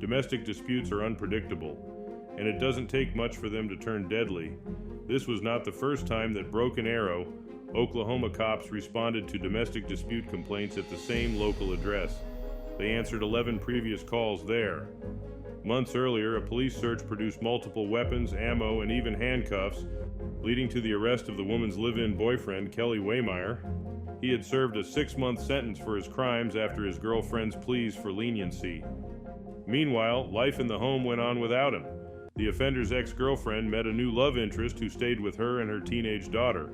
Domestic disputes are unpredictable, and it doesn't take much for them to turn deadly. This was not the first time that Broken Arrow, Oklahoma cops responded to domestic dispute complaints at the same local address. They answered 11 previous calls there. Months earlier, a police search produced multiple weapons, ammo, and even handcuffs, leading to the arrest of the woman's live-in boyfriend, Kelly Waymeyer. He had served a 6-month sentence for his crimes after his girlfriend's pleas for leniency. Meanwhile, life in the home went on without him. The offender's ex-girlfriend met a new love interest who stayed with her and her teenage daughter.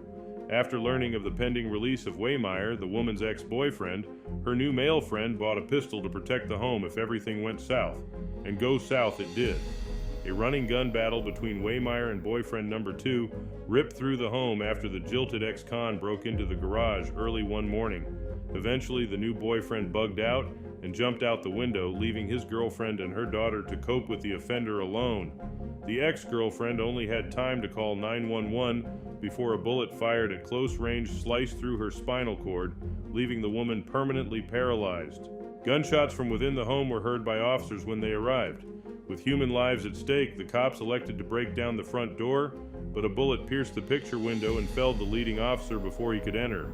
After learning of the pending release of Waymeyer, the woman's ex-boyfriend, her new male friend bought a pistol to protect the home if everything went south. And go south it did. A running gun battle between Waymeyer and boyfriend number 2 ripped through the home after the jilted ex-con broke into the garage early one morning. Eventually, the new boyfriend bugged out and jumped out the window, leaving his girlfriend and her daughter to cope with the offender alone. The ex-girlfriend only had time to call 911 before a bullet fired at close range sliced through her spinal cord, leaving the woman permanently paralyzed. Gunshots from within the home were heard by officers when they arrived. With human lives at stake, the cops elected to break down the front door, but a bullet pierced the picture window and felled the leading officer before he could enter.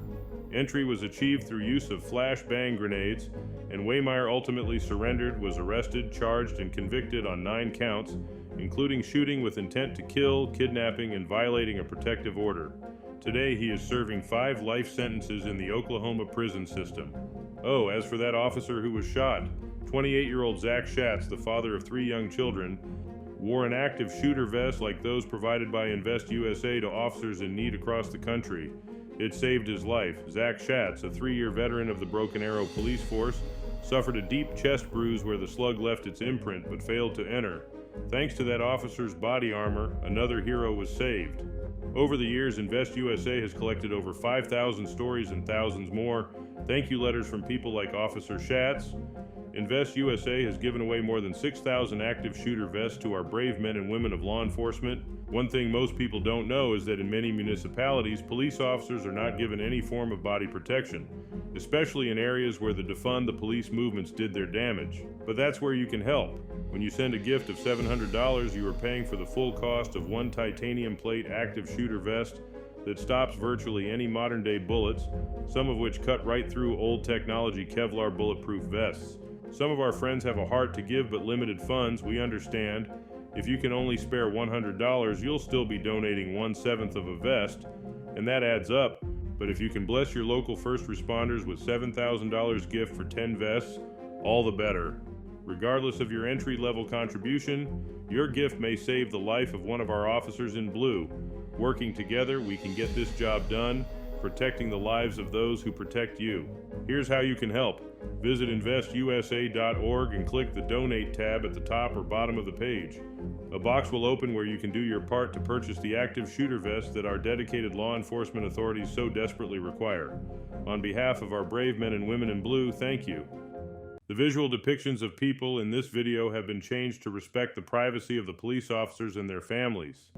Entry was achieved through use of flashbang grenades, and Waymeyer ultimately surrendered, was arrested, charged, and convicted on 9 counts, including shooting with intent to kill, kidnapping, and violating a protective order. Today, he is serving 5 life sentences in the Oklahoma prison system. Oh, as for that officer who was shot, 28-year-old Zach Schatz, the father of 3 young children, wore an active shooter vest like those provided by InVest USA to officers in need across the country. It saved his life. Zach Schatz, a 3-year veteran of the Broken Arrow police force, suffered a deep chest bruise where the slug left its imprint but failed to enter. Thanks to that officer's body armor, another hero was saved. Over the years, InVest USA has collected over 5,000 stories and thousands more. Thank you letters from people like Officer Schatz. InVest USA has given away more than 6,000 active shooter vests to our brave men and women of law enforcement. One thing most people don't know is that in many municipalities, police officers are not given any form of body protection, especially in areas where the defund the police movements did their damage. But that's where you can help. When you send a gift of $700, you are paying for the full cost of 1 titanium plate active shooter vest that stops virtually any modern-day bullets, some of which cut right through old technology Kevlar bulletproof vests. Some of our friends have a heart to give but limited funds, we understand. If you can only spare $100, you'll still be donating 1/7 of a vest, and that adds up. But if you can bless your local first responders with $7,000 gift for 10 vests, all the better. Regardless of your entry-level contribution, your gift may save the life of one of our officers in blue. Working together, we can get this job done, protecting the lives of those who protect you. Here's how you can help. Visit investusa.org and click the Donate tab at the top or bottom of the page. A box will open where you can do your part to purchase the active shooter vests that our dedicated law enforcement authorities so desperately require. On behalf of our brave men and women in blue, thank you. The visual depictions of people in this video have been changed to respect the privacy of the police officers and their families.